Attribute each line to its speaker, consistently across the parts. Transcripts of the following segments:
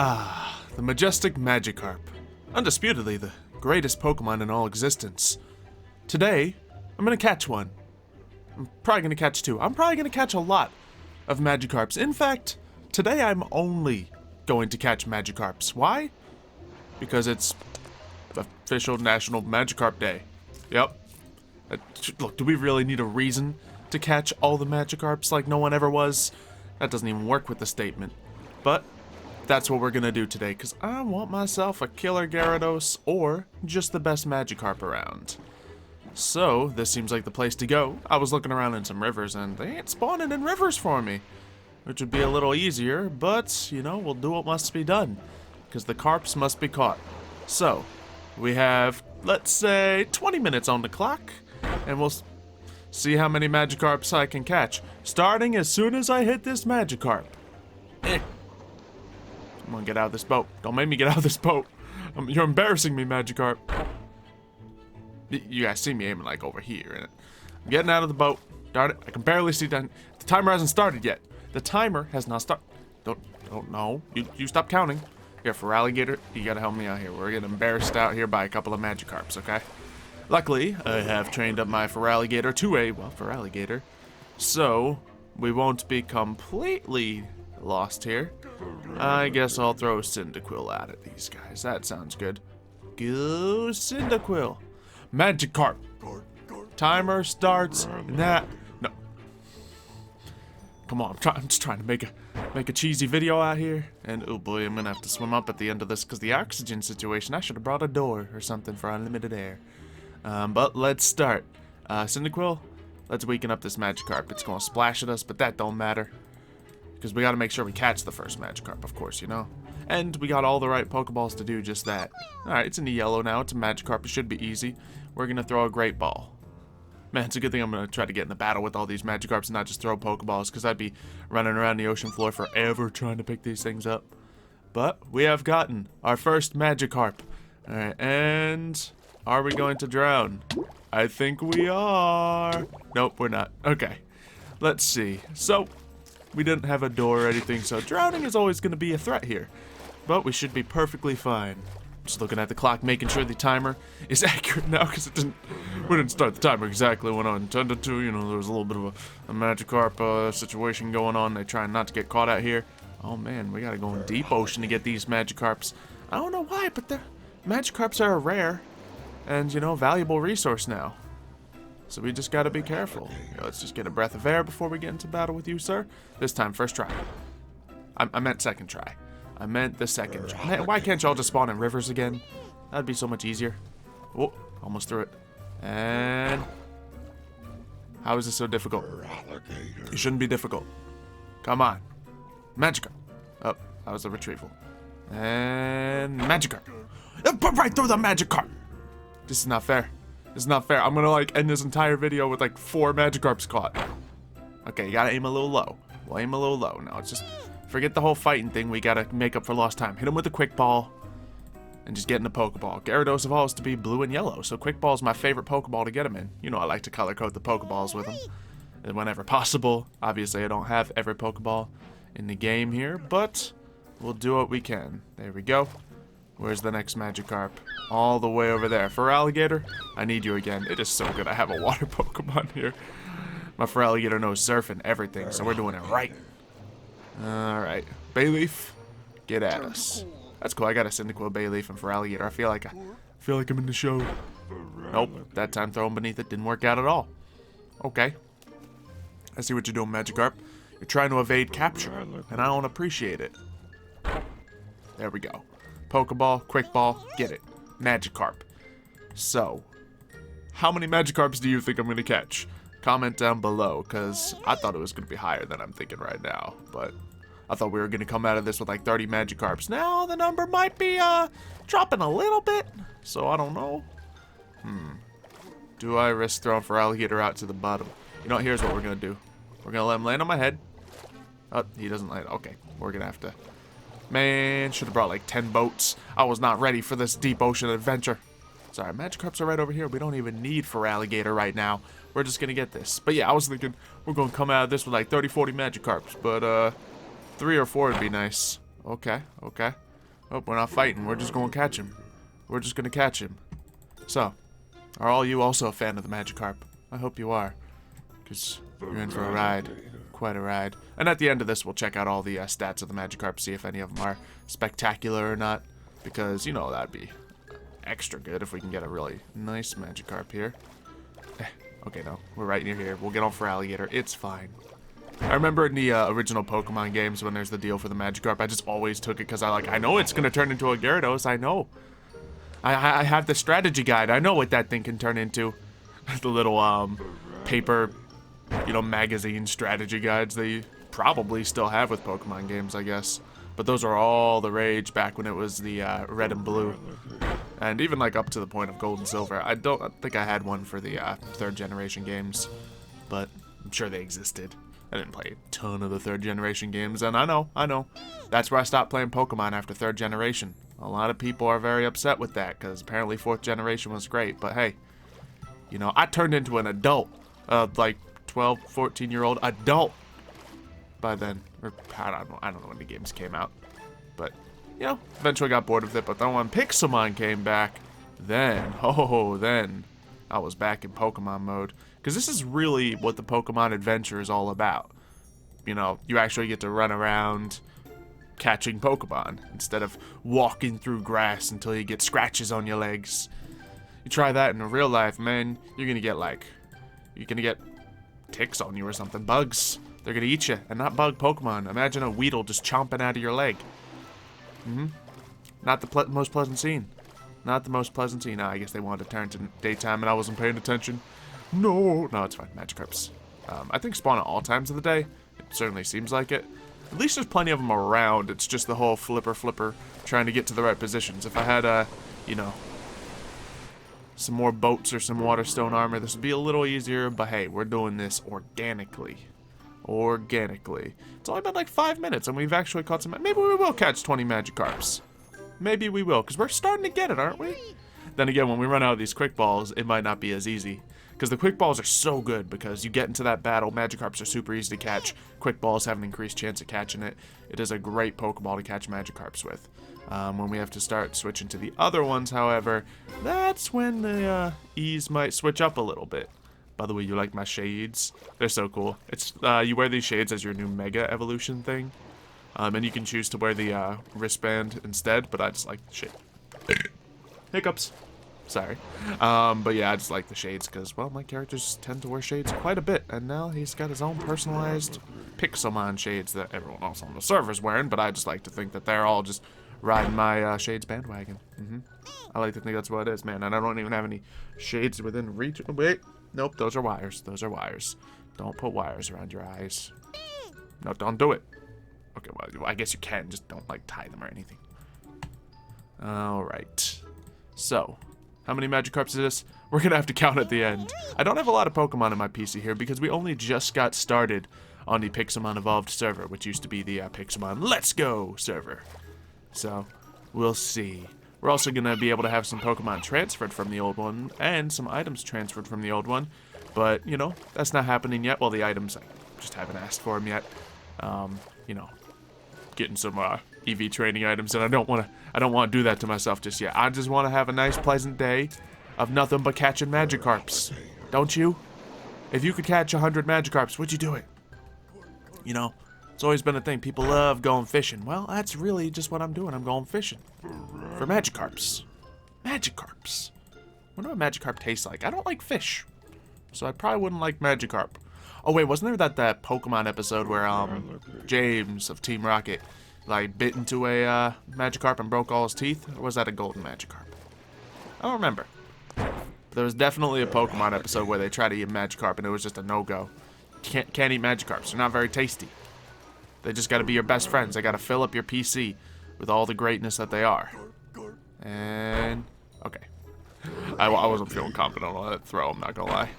Speaker 1: Ah, the majestic Magikarp. Undisputedly the greatest Pokemon in all existence. Today, I'm gonna catch one. I'm probably gonna catch two. I'm probably gonna catch a lot of Magikarps. In fact, today I'm only going to catch Magikarps. Why? Because it's the official National Magikarp Day. Yep. Look, do we really need a reason to catch all the Magikarps like no one ever was? That doesn't even work with the statement. But that's what we're gonna do today, because I want myself a killer Gyarados or just the best Magikarp around. So, this seems like the place to go. I was looking around in some rivers and they ain't spawning in rivers for me, which would be a little easier, but, you know, we'll do what must be done, because the carps must be caught. So, we have, let's say, 20 minutes on the clock, and we'll see how many Magikarps I can catch, starting as soon as I hit this Magikarp. Come on, get out of this boat. Don't make me get out of this boat. You're embarrassing me, Magikarp. You guys see me aiming like over here, innit? I'm getting out of the boat. Darn it, I can barely see that. The timer hasn't started yet. The timer has not started. Don't, no. You stop counting. Here, for Alligator, you gotta help me out here. We're getting embarrassed out here by a couple of Magikarps, okay? Luckily, I have trained up my Feraligatr to a, well, Feraligatr. So, we won't be completely lost here. I guess I'll throw Cyndaquil out at these guys. That sounds good. Go Cyndaquil. Magikarp. Timer starts now. No. Come on, I'm just trying to make a cheesy video out here. And oh boy, I'm gonna have to swim up at the end of this because the oxygen situation. I should have brought a door or something for unlimited air. But let's start. Cyndaquil, let's weaken up this Magikarp. It's gonna splash at us, but that don't matter. Because we gotta make sure we catch the first Magikarp, of course, you know? And we got all the right Pokeballs to do just that. Alright, it's in the yellow now. It's a Magikarp. It should be easy. We're gonna throw a Great Ball. Man, it's a good thing I'm gonna try to get in a battle with all these Magikarps and not just throw Pokeballs, because I'd be running around the ocean floor forever trying to pick these things up. But we have gotten our first Magikarp. Alright, and are we going to drown? I think we are. Nope, we're not. Okay, let's see. So, we didn't have a door or anything, so drowning is always going to be a threat here. But we should be perfectly fine. Just looking at the clock, making sure the timer is accurate now, because we didn't start the timer exactly when I intended to. You know, there was a little bit of a Magikarp situation going on. They're trying not to get caught out here. Oh man, we gotta go in deep ocean to get these Magikarps. I don't know why, but the Magikarps are rare and, you know, valuable resource now. So we just gotta be careful. Let's just get a breath of air before we get into battle with you, sir. This time, first try. I meant second try. I meant the second try. Man, why can't y'all just spawn in rivers again? That'd be so much easier. Oh, almost threw it. And how is this so difficult? It shouldn't be difficult. Come on. Magikarp. Oh, that was a retrieval. And Magikarp. Right through the Magikarp. This is not fair. This is not fair. I'm gonna like end this entire video with like 4 Magikarps caught. Okay, you gotta aim a little low. We'll aim a little low. Now it's just forget the whole fighting thing. We gotta make up for lost time. Hit him with a quick ball and just get in the Pokeball. Gyarados evolves to be blue and yellow, so quick ball is my favorite Pokeball to get him in. You know I like to color code the Pokeballs with them and whenever possible. Obviously I don't have every Pokeball in the game here, but we'll do what we can. There we go. Where's the next Magikarp? All the way over there. Feraligatr, I need you again. It is so good I have a water Pokemon here. My Feraligatr knows surf and everything, so we're doing it right. Alright. Bayleaf, get at us. That's cool. I got a Cyndaquil, Bayleaf, and Feraligatr. I feel like I'm in the show. Nope. That time throwing beneath it didn't work out at all. Okay. I see what you're doing, Magikarp. You're trying to evade capture, and I don't appreciate it. There we go. Pokeball, quick ball, get it. Magikarp. So, how many Magikarps do you think I'm going to catch? Comment down below, because I thought it was going to be higher than I'm thinking right now. But I thought we were going to come out of this with like 30 Magikarps. Now the number might be dropping a little bit, so I don't know. Do I risk throwing Feraligatr out to the bottom? You know what, here's what we're going to do. We're going to let him land on my head. Oh, he doesn't land. Okay, we're going to have to... Man, should have brought like 10 boats. I was not ready for this deep ocean adventure. Sorry, Magikarps are right over here. We don't even need Feraligatr right now. We're just going to get this. But yeah, I was thinking we're going to come out of this with like 30, 40 Magikarps. But 3 or 4 would be nice. Okay, okay. Oh, we're not fighting. We're just going to catch him. We're just going to catch him. So, are all you also a fan of the Magikarp? I hope you are. Because you're in for a ride. Quite a ride. And at the end of this, we'll check out all the stats of the Magikarp, see if any of them are spectacular or not. Because, you know, that'd be extra good if we can get a really nice Magikarp here. Okay, no. We're right near here. We'll get on for Alligator. It's fine. I remember in the original Pokemon games when there's the deal for the Magikarp, I just always took it because I know it's going to turn into a Gyarados. I know. I have the strategy guide. I know what that thing can turn into. The little paper, you know, magazine strategy guides they probably still have with Pokemon games, I guess. But those are all the rage back when it was the red and blue. And even like up to the point of gold and silver. I don't think I had one for the third generation games, but I'm sure they existed. I didn't play a ton of the third generation games, and I know. That's where I stopped playing Pokemon after third generation. A lot of people are very upset with that, because apparently fourth generation was great, but hey, you know, I turned into an adult, like 12, 14-year-old adult by then. Or, I don't know when the games came out, but, you know, eventually got bored with it, but then when Pixelmon came back, then I was back in Pokemon mode. Because this is really what the Pokemon adventure is all about. You know, you actually get to run around catching Pokemon instead of walking through grass until you get scratches on your legs. You try that in real life, man, you're gonna get ticks on you or something. Bugs. They're gonna eat you, and not bug Pokemon. Imagine a Weedle just chomping out of your leg. Not the most pleasant scene. Not the most pleasant scene. I guess they wanted to turn to daytime and I wasn't paying attention. No, it's fine. Magikarps. I think spawn at all times of the day. It certainly seems like it. At least there's plenty of them around. It's just the whole flipper trying to get to the right positions. If I had, you know, some more boats or some water stone armor, this would be a little easier. But hey, we're doing this organically. It's only been like 5 minutes and we've actually caught some. Maybe we will catch 20 Magikarps. Maybe we will, because we're starting to get it, aren't we? Then again, when we run out of these quick balls, it might not be as easy. Because the quick balls are so good, because you get into that battle, Magikarps are super easy to catch. Quick balls have an increased chance of catching it. It is a great Pokeball to catch Magikarps with. When we have to start switching to the other ones, however, that's when the ease might switch up a little bit. By the way, you like my shades? They're so cool. It's you wear these shades as your new Mega Evolution thing. And you can choose to wear the wristband instead, but I just like the shade. Hiccups. Sorry. But yeah, I just like the shades because, well, my characters tend to wear shades quite a bit. And now he's got his own personalized Pixelmon shades that everyone else on the server's wearing. But I just like to think that they're all just riding my shades bandwagon. I like to think that's what it is, man. And I don't even have any shades within reach. Wait. Nope, those are wires. Those are wires. Don't put wires around your eyes. No, don't do it. Okay, well, I guess you can. Just don't, like, tie them or anything. Alright. So, how many Magikarps is this? We're going to have to count at the end. I don't have a lot of Pokemon in my PC here because we only just got started on the Pixelmon Evolved server, which used to be the Pixelmon Let's Go server. So, we'll see. We're also going to be able to have some Pokemon transferred from the old one and some items transferred from the old one. But, you know, that's not happening yet. Well, the items, I just haven't asked for them yet. You know, getting some EV training items, and I don't want to do that to myself just yet. I just want to have a nice, pleasant day of nothing but catching Magikarps. Don't you? If you could catch 100 Magikarps, would you do it? You know, it's always been a thing. People love going fishing. Well, that's really just what I'm doing. I'm going fishing for Magikarps. Magikarps. I wonder what Magikarp tastes like. I don't like fish, so I probably wouldn't like Magikarp. Oh wait, wasn't there that Pokemon episode where James of Team Rocket like bit into a Magikarp and broke all his teeth? Or was that a golden Magikarp? I don't remember. But there was definitely a Pokemon episode where they tried to eat Magikarp and it was just a no-go. Can't eat Magikarps. They're not very tasty. They just got to be your best friends. They got to fill up your PC with all the greatness that they are. And okay, I wasn't feeling confident on that throw. I'm not gonna lie.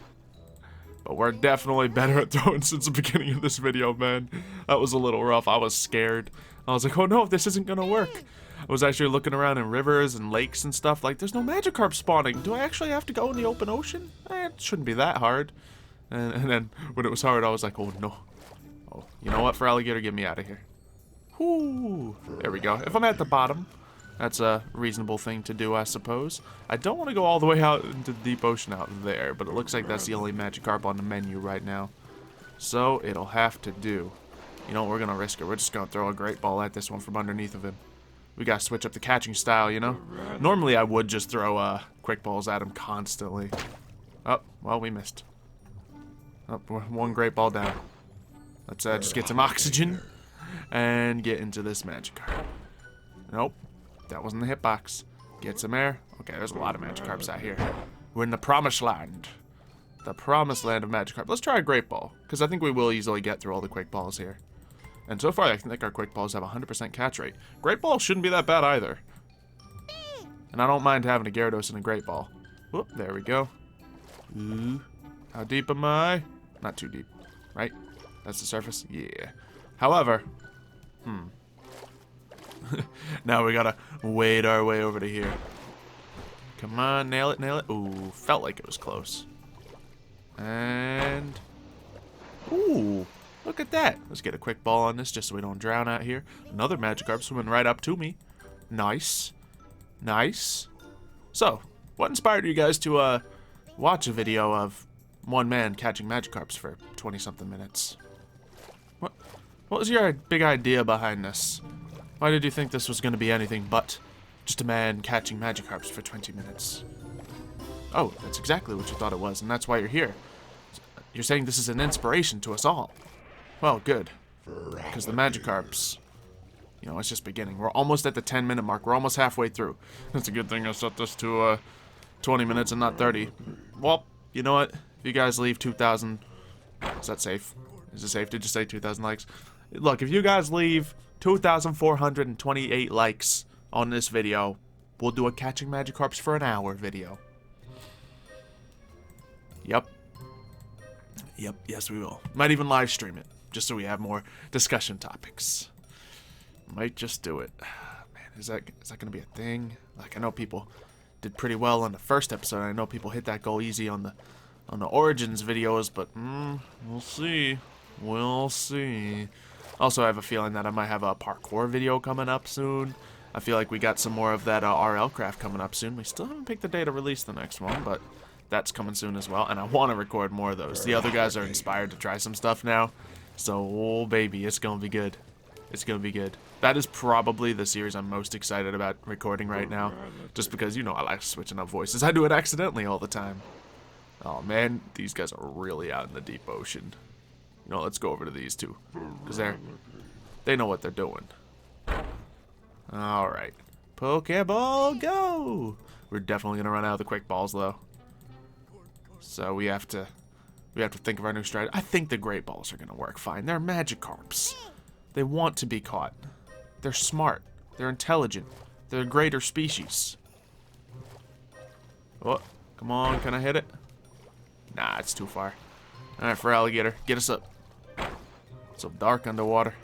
Speaker 1: But we're definitely better at throwing since the beginning of this video, man. That was a little rough. I was scared. I was like, oh no, this isn't gonna work. I was actually looking around in rivers and lakes and stuff. Like, there's no Magikarp spawning. Do I actually have to go in the open ocean? It shouldn't be that hard. And then when it was hard, I was like, oh no. Oh, you know what? For alligator, get me out of here. Whoo. There we go. If I'm at the bottom, That's a reasonable thing to do, I suppose. I don't want to go all the way out into the deep ocean out there, but it looks like that's the only Magikarp on the menu right now. So it'll have to do. You know what, we're going to risk it. We're just going to throw a Great Ball at this one from underneath of him. We got to switch up the catching style, you know? Normally I would just throw Quick Balls at him constantly. Oh, well, we missed. Oh, we're one Great Ball down. Let's just get some oxygen and get into this Magikarp. Nope. That wasn't the hitbox. Get some air. Okay, there's a lot of Magikarps out here. We're in the promised land. The promised land of Magikarp. Let's try a Great Ball, because I think we will easily get through all the Quick Balls here. And so far, I think our Quick Balls have a 100% catch rate. Great Ball shouldn't be that bad either. And I don't mind having a Gyarados and a Great Ball. Whoop, there we go. Ooh. How deep am I? Not too deep, right? That's the surface? Yeah. However, now we gotta wade our way over to here. Come on, nail it, nail it. Ooh, felt like it was close. And... ooh, look at that. Let's get a Quick Ball on this just so we don't drown out here. Another Magikarp swimming right up to me. Nice. Nice. So, what inspired you guys to watch a video of one man catching Magikarps for 20-something minutes? What was your big idea behind this? Why did you think this was going to be anything but just a man catching Magikarps for 20 minutes? Oh, that's exactly what you thought it was, and that's why you're here. You're saying this is an inspiration to us all. Well, good. Because the Magikarps, you know, it's just beginning. We're almost at the 10-minute mark. We're almost halfway through. It's a good thing I set this to 20 minutes and not 30. Well, you know what? If you guys leave 2,000... is that safe? Is it safe to just say 2,000 likes? Look, if you guys leave 2,428 likes on this video, we'll do a Catching Magikarps for an hour video. Yep. Yep, yes we will. Might even live stream it, just so we have more discussion topics. Might just do it. Man, is that gonna be a thing? Like, I know people did pretty well on the first episode. I know people hit that goal easy on the Origins videos, but we'll see. We'll see. Also, I have a feeling that I might have a parkour video coming up soon. I feel like we got some more of that RL craft coming up soon. We still haven't picked the day to release the next one, but that's coming soon as well. And I want to record more of those. The other guys are inspired to try some stuff now. So, oh baby, it's going to be good. It's going to be good. That is probably the series I'm most excited about recording right now. Just because, you know, I like switching up voices. I do it accidentally all the time. Oh man, these guys are really out in the deep ocean. You know, let's go over to these two. Because they know what they're doing. Alright. Pokeball, go! We're definitely going to run out of the Quick Balls, though. So we have to think of our new strategy. I think the Great Balls are going to work fine. They're Magikarps. They want to be caught. They're smart. They're intelligent. They're a greater species. Oh, come on. Can I hit it? Nah, it's too far. Alright, for alligator. Get us up. It's so dark underwater.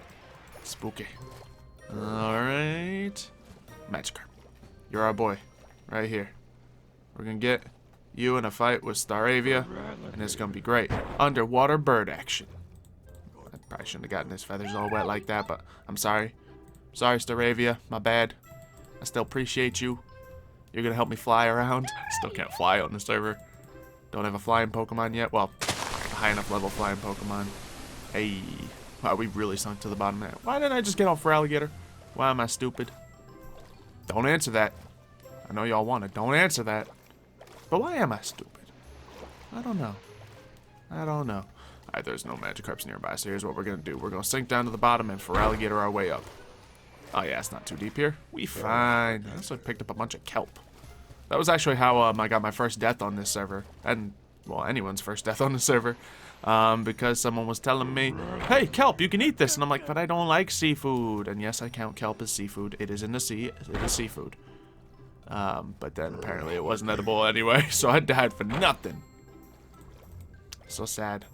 Speaker 1: Spooky. Alright. Magikarp. You're our boy. Right here. We're going to get you in a fight with Staravia, and it's going to be great. Underwater bird action. I probably shouldn't have gotten his feathers all wet like that, but I'm sorry. Sorry, Staravia. My bad. I still appreciate you. You're going to help me fly around. Still can't fly on the server. Don't have a flying Pokemon yet. Well, a high enough level flying Pokemon. Hey. Wow, we really sunk to the bottom there. Why didn't I just get off for alligator? Why am I stupid? Don't answer that. I know y'all want it. Don't answer that. But why am I stupid? I don't know. I don't know. Alright, there's no Magikarps nearby, so here's what we're going to do. We're going to sink down to the bottom and for alligator our way up. Oh yeah, it's not too deep here. We fine. I also picked up a bunch of kelp. That was actually how I got my first death on this server. And, well, anyone's first death on the server. Because someone was telling me, hey, kelp, you can eat this. And I'm like, but I don't like seafood. And yes, I count kelp as seafood. It is in the sea. It is seafood. But then apparently it wasn't edible anyway. So I died for nothing. So sad.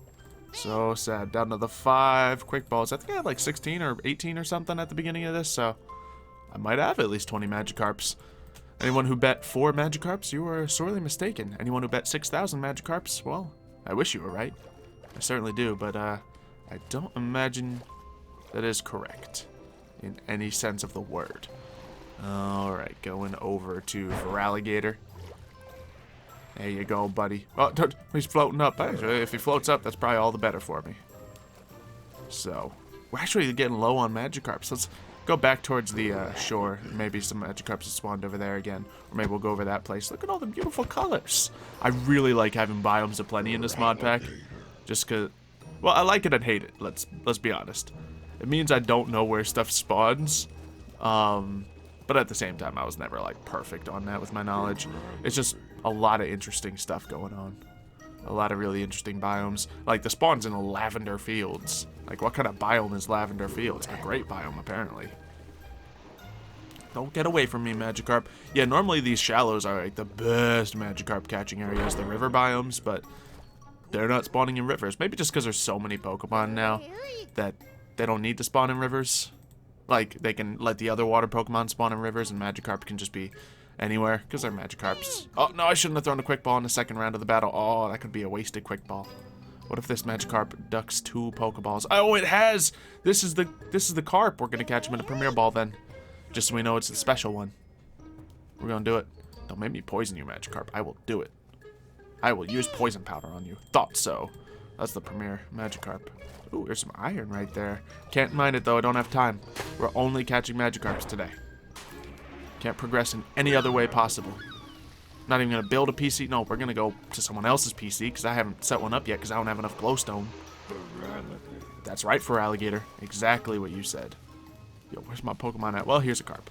Speaker 1: So sad. Down to the 5 Quick Balls. I think I had like 16 or 18 or something at the beginning of this. So I might have at least 20 Magikarps. Anyone who bet 4 Magikarps, you were sorely mistaken. Anyone who bet 6,000 Magikarps, well, I wish you were right. I certainly do, but I don't imagine that is correct in any sense of the word. Alright, going over to Feraligatr. There you go, buddy. Oh, he's floating up. Actually, if he floats up, that's probably all the better for me. So, we're actually getting low on Magikarps. Let's go back towards the shore. Maybe some Magikarps have spawned over there again. Or maybe we'll go over that place. Look at all the beautiful colors. I really like having biomes aplenty in this mod pack. Just because, well, I like it and hate it. Let's be honest. It means I don't know where stuff spawns. But at the same time, I was never, like, perfect on that with my knowledge. It's just a lot of interesting stuff going on. A lot of really interesting biomes. Like, the spawn's in the lavender fields. Like, what kind of biome is lavender fields? A great biome, apparently. Don't get away from me, Magikarp. Yeah, normally these shallows are, like, the best Magikarp catching areas, the river biomes, but they're not spawning in rivers. Maybe just because there's so many Pokemon now that they don't need to spawn in rivers. Like, they can let the other water Pokemon spawn in rivers, and Magikarp can just be anywhere, because they're Magikarps. Oh, no, I shouldn't have thrown a Quick Ball in the second round of the battle. Oh, that could be a wasted Quick Ball. What if this Magikarp ducks 2 Pokeballs? Oh, it has! This is the Carp. We're going to catch him in a Premier Ball, then. Just so we know it's the special one. We're going to do it. Don't make me poison you, Magikarp. I will do it. I will use poison powder on you. Thought so. That's the Premier Magikarp. Ooh, there's some iron right there. Can't mind it, though. I don't have time. We're only catching Magikarps today. Can't progress in any other way possible. Not even going to build a PC. No, we're going to go to someone else's PC, because I haven't set one up yet, because I don't have enough glowstone. That's right, Feraligatr. Exactly what you said. Yo, where's my Pokemon at? Well, here's a Carp.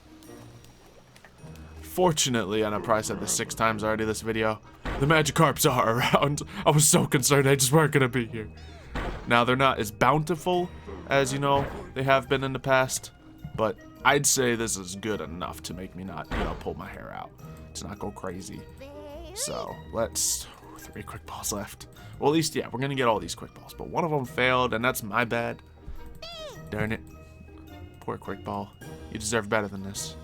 Speaker 1: Fortunately, and I probably said this 6 times already this video, the Magikarps are around. I was so concerned they just weren't going to be here. Now, they're not as bountiful as, you know, they have been in the past, but I'd say this is good enough to make me not, you know, pull my hair out, to not go crazy. So, let's... 3 Quick Balls left. Well, at least, yeah, we're going to get all these Quick Balls, but one of them failed, and that's my bad. Darn it. Poor Quick Ball. You deserve better than this.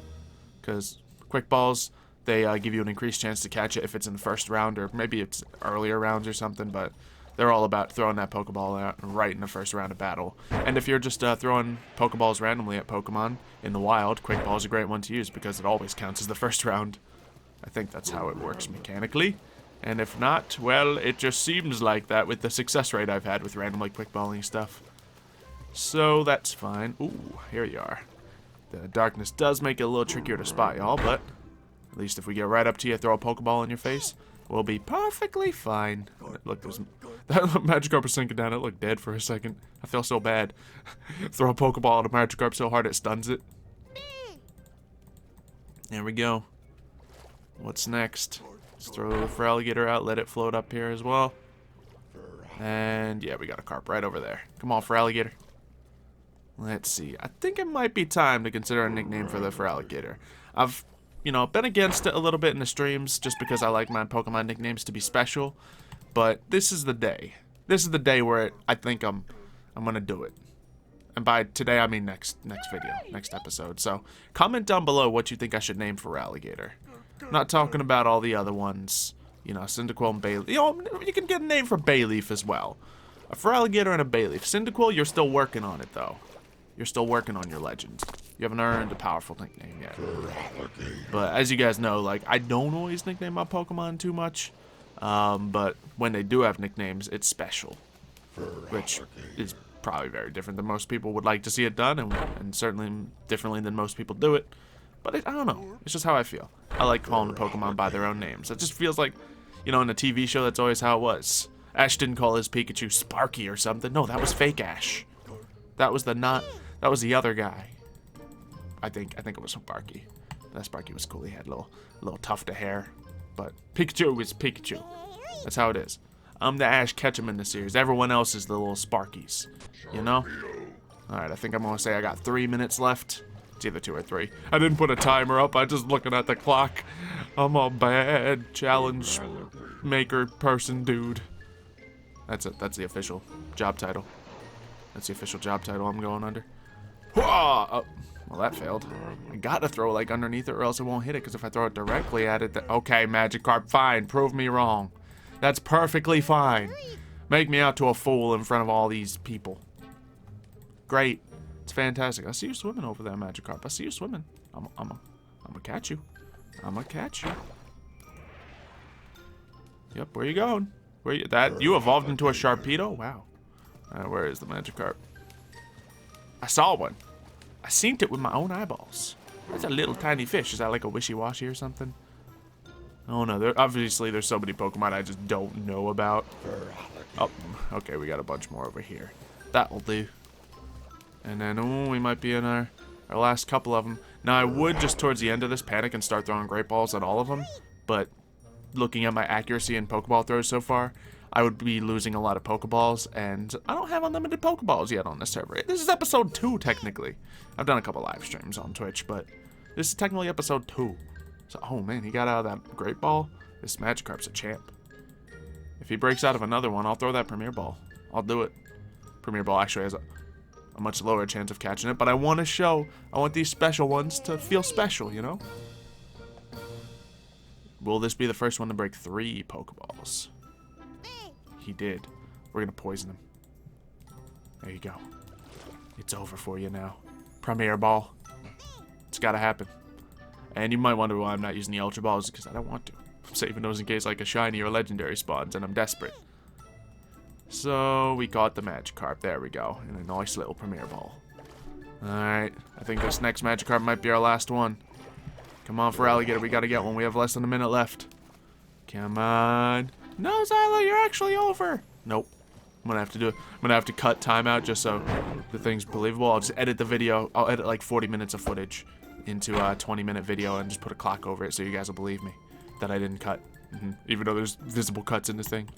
Speaker 1: Because Quick Balls, they give you an increased chance to catch it if it's in the first round, or maybe it's earlier rounds or something, but they're all about throwing that Pokeball out right in the first round of battle. And if you're just throwing Pokeballs randomly at Pokemon in the wild, Quick Ball is a great one to use because it always counts as the first round. I think that's how it works mechanically. And if not, well, it just seems like that with the success rate I've had with randomly Quick Balling stuff. So that's fine. Ooh, here you are. The darkness does make it a little trickier to spot y'all, but at least if we get right up to you, throw a Pokeball in your face, we'll be perfectly fine. Look, that Magikarp was sinking down. It looked dead for a second. I feel so bad. Throw a Pokeball at a Magikarp so hard it stuns it. There we go. What's next? Let's throw the Feraligatr out, let it float up here as well. And yeah, we got a Carp right over there. Come on, Feraligatr. Let's see. I think it might be time to consider a nickname for the Feraligatr. I've, you know, been against it a little bit in the streams just because I like my Pokemon nicknames to be special. But this is the day. This is the day where I think I'm gonna do it. And by today, I mean next video, next episode. So comment down below what you think I should name Feraligatr. I'm not talking about all the other ones. You know, Cyndaquil and Bayleaf. You know, you can get a name for Bayleaf as well. A Feraligatr and a Bayleaf. Cyndaquil, you're still working on it, though. You're still working on your legend. You haven't earned a powerful nickname yet. But as you guys know, like, I don't always nickname my Pokemon too much. But when they do have nicknames, it's special. Which is probably very different than most people would like to see it done. And certainly differently than most people do it. But I don't know. It's just how I feel. I like calling the Pokemon by their own names. It just feels like, you know, in a TV show, that's always how it was. Ash didn't call his Pikachu Sparky or something. No, that was fake Ash. That was the other guy. I think it was Sparky. That Sparky was cool. He had a little tuft of hair. But Pikachu was Pikachu. That's how it is. I'm the Ash Ketchum in the series. Everyone else is the little Sparkies. You know? Alright, I think I'm gonna say I got 3 minutes left. It's either 2 or 3. I didn't put a timer up. I just looking at the clock. I'm a bad challenge maker person, dude. That's it. That's the official job title. That's the official job title I'm going under. Oh, well, that failed. I gotta throw like underneath it or else it won't hit it, because if I throw it directly at it... Okay, Magikarp, fine. Prove me wrong. That's perfectly fine. Make me out to a fool in front of all these people. Great. It's fantastic. I see you swimming over there, Magikarp. I see you swimming. I'm I'm gonna catch you. I'm gonna catch you. Yep, where you going? Where you? You evolved into a Sharpedo? Wow. Where is the Magikarp? I saw one. I seen it with my own eyeballs. That's a little tiny fish. Is that like a wishy-washy or something? Oh no, obviously there's so many Pokemon I just don't know about. Oh, okay, we got a bunch more over here. That'll do. And then, oh, we might be in our last couple of them. Now, I would just towards the end of this panic and start throwing Great Balls at all of them, but looking at my accuracy in Pokeball throws so far, I would be losing a lot of Pokeballs, and I don't have unlimited Pokeballs yet on this server. This is episode 2, technically. I've done a couple live streams on Twitch, but this is technically episode 2. So, oh man, he got out of that Great Ball. This Magikarp's a champ. If he breaks out of another one, I'll throw that Premier Ball. I'll do it. Premier Ball actually has a much lower chance of catching it, but I want to show, I want these special ones to feel special, you know? Will this be the first one to break 3 Pokeballs? He did. We're going to poison him. There you go. It's over for you now. Premier Ball. It's got to happen. And you might wonder why I'm not using the Ultra Balls, because I don't want to. I'm saving those in case like a shiny or legendary spawns, and I'm desperate. So, we got the Magikarp. There we go. And a nice little Premier Ball. Alright. I think this next Magikarp might be our last one. Come on, for Alligator. We got to get one. We have less than a minute left. Come on. No, Xylo, you're actually over. Nope. I'm gonna have to do it. I'm gonna have to cut time out just so the thing's believable. I'll just edit the video. I'll edit like 40 minutes of footage into a 20-minute video and just put a clock over it so you guys will believe me that I didn't cut. Even though there's visible cuts in this thing.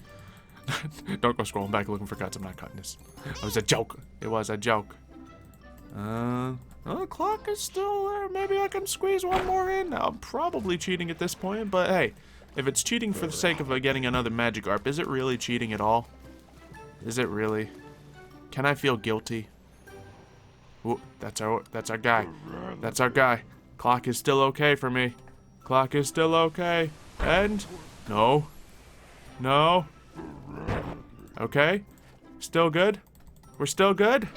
Speaker 1: Don't go scrolling back looking for cuts. I'm not cutting this. It was a joke. It was a joke. Oh, the clock is still there. Maybe I can squeeze one more in. I'm probably cheating at this point, but hey, if it's cheating for the sake of getting another Magikarp, is it really cheating at all? Is it really? Can I feel guilty? Ooh, that's our guy. That's our guy. Clock is still okay for me. Clock is still okay. And no. No. Okay. Still good? We're still good?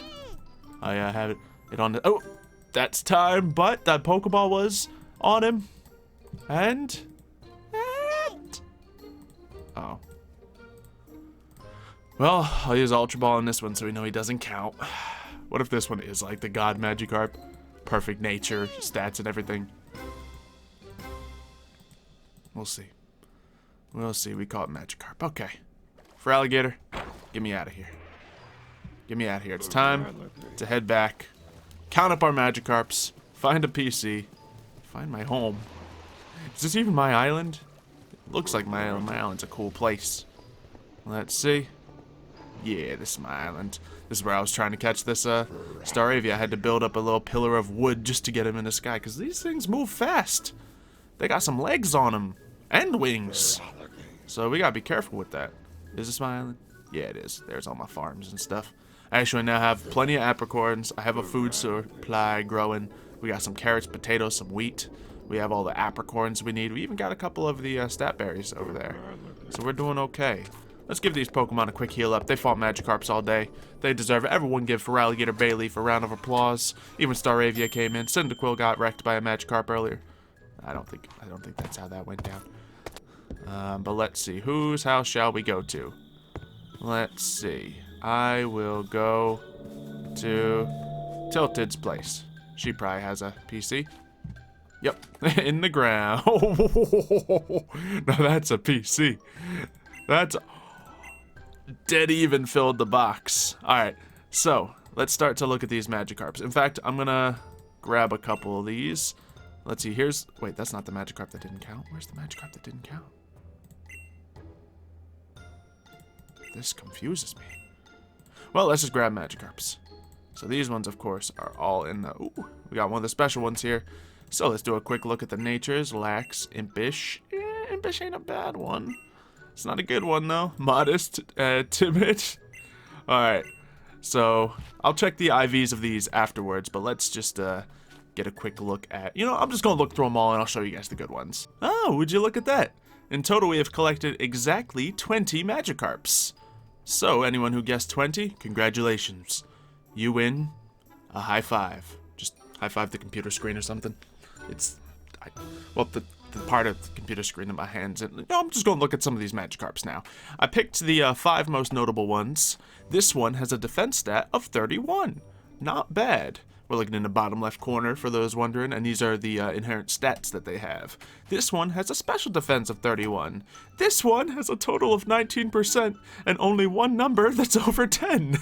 Speaker 1: I have it on the... Oh! That's time, but that Pokeball was on him. And... Oh. Well, I'll use Ultra Ball on this one so we know he doesn't count. What if this one is like the God Magikarp? Perfect nature, stats and everything. We'll see. We'll see. We caught Magikarp. Okay. For Alligator, get me out of here. Get me out of here. It's time to head back. Count up our Magikarps. Find a PC. Find my home. Is this even my island? It looks like my island's a cool place. Let's see. Yeah, this is my island. This is where I was trying to catch this Staravia. I had to build up a little pillar of wood just to get him in the sky, because these things move fast. They got some legs on them. And wings. So we gotta be careful with that. Is this my island? Yeah, it is. There's all my farms and stuff. I actually now have plenty of apricorns. I have a food supply growing. We got some carrots, potatoes, some wheat. We have all the apricorns we need. We even got a couple of the stat berries over there. So we're doing okay. Let's give these Pokemon a quick heal up. They fought Magikarps all day. They deserve it. Everyone give Feraligatr Bayleaf a round of applause. Even Staravia came in. Cyndaquil got wrecked by a Magikarp earlier. I don't think that's how that went down. But let's see. Whose house shall we go to? Let's see. I will go to Tilted's place. She probably has a PC. Yep, in the ground. Now that's a PC. That's dead even filled the box. Alright, so let's start to look at these Magikarps. In fact, I'm gonna grab a couple of these. Let's see, wait, that's not the Magikarp that didn't count. Where's the Magikarp that didn't count? This confuses me. Well, let's just grab Magikarps. So these ones, of course, are all in the... Ooh, we got one of the special ones here. So let's do a quick look at the natures. Lax, Impish. Impish ain't a bad one. It's not a good one, though. Modest, timid. Alright, so I'll check the IVs of these afterwards, but let's just get a quick look at... You know, I'm just going to look through them all, and I'll show you guys the good ones. Oh, would you look at that? In total, we have collected exactly 20 Magikarps. So, anyone who guessed 20, congratulations. You win a high five. Just high five the computer screen or something. well, the part of the computer screen in my hands. And I'm just going to look at some of these Magikarps now. I picked the 5 most notable ones. This one has a defense stat of 31. Not bad. We're looking in the bottom left corner for those wondering, and these are the inherent stats that they have. This one has a special defense of 31. This one has a total of 19% and only one number that's over 10.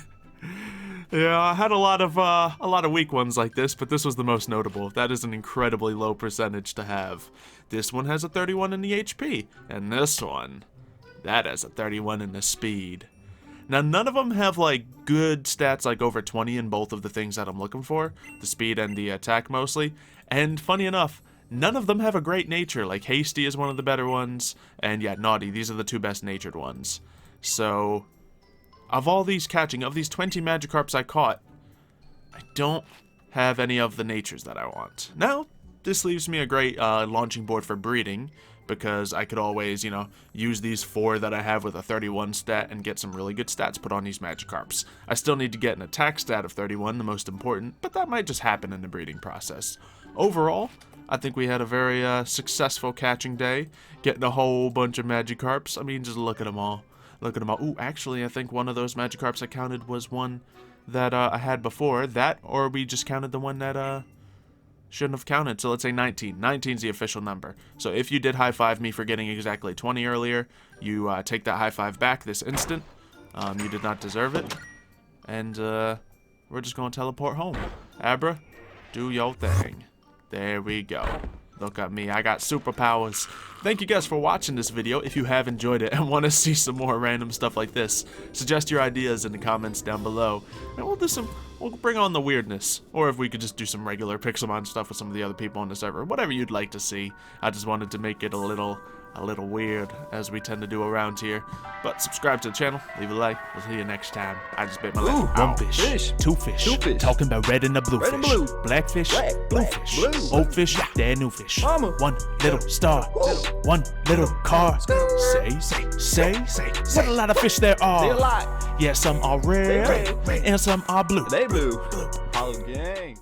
Speaker 1: Yeah, I had a lot of weak ones like this, but this was the most notable. That is an incredibly low percentage to have. This one has a 31 in the HP, and this one, that has a 31 in the speed. Now, none of them have, like, good stats, like, over 20 in both of the things that I'm looking for. The speed and the attack, mostly. And, funny enough, none of them have a great nature. Like, Hasty is one of the better ones, and, yeah, Naughty. These are the 2 best-natured ones. So, of all these catching, of these 20 Magikarps I caught, I don't have any of the natures that I want. Now, this leaves me a great launching board for breeding, because I could always, you know, use these 4 that I have with a 31 stat and get some really good stats put on these Magikarps. I still need to get an attack stat of 31, the most important, but that might just happen in the breeding process. Overall, I think we had a very successful catching day, getting a whole bunch of Magikarps. I mean, just look at them all. Look at them all. Ooh, actually, I think one of those Magikarps I counted was one that I had before. That, or we just counted the one that shouldn't have counted. So let's say 19. 19 is the official number. So if you did high-five me for getting exactly 20 earlier, you take that high-five back this instant. You did not deserve it. And we're just going to teleport home. Abra, do your thing. There we go. Look at me, I got superpowers. Thank you guys for watching this video. If you have enjoyed it and want to see some more random stuff like this, suggest your ideas in the comments down below. And we'll bring on the weirdness. Or if we could just do some regular Pixelmon stuff with some of the other people on the server. Whatever you'd like to see. I just wanted to make it a little weird, as we tend to do around here. But subscribe to the channel, leave a like. We'll see you next time. I just bit my lip.
Speaker 2: One fish, two fish, talking about red and the blue fish. Black fish, blue fish, old fish, they're new fish. One little star, one little car. Say, what a lot of fish there are. Yeah, some are red, and some are blue.
Speaker 3: They blue. Hollow gang.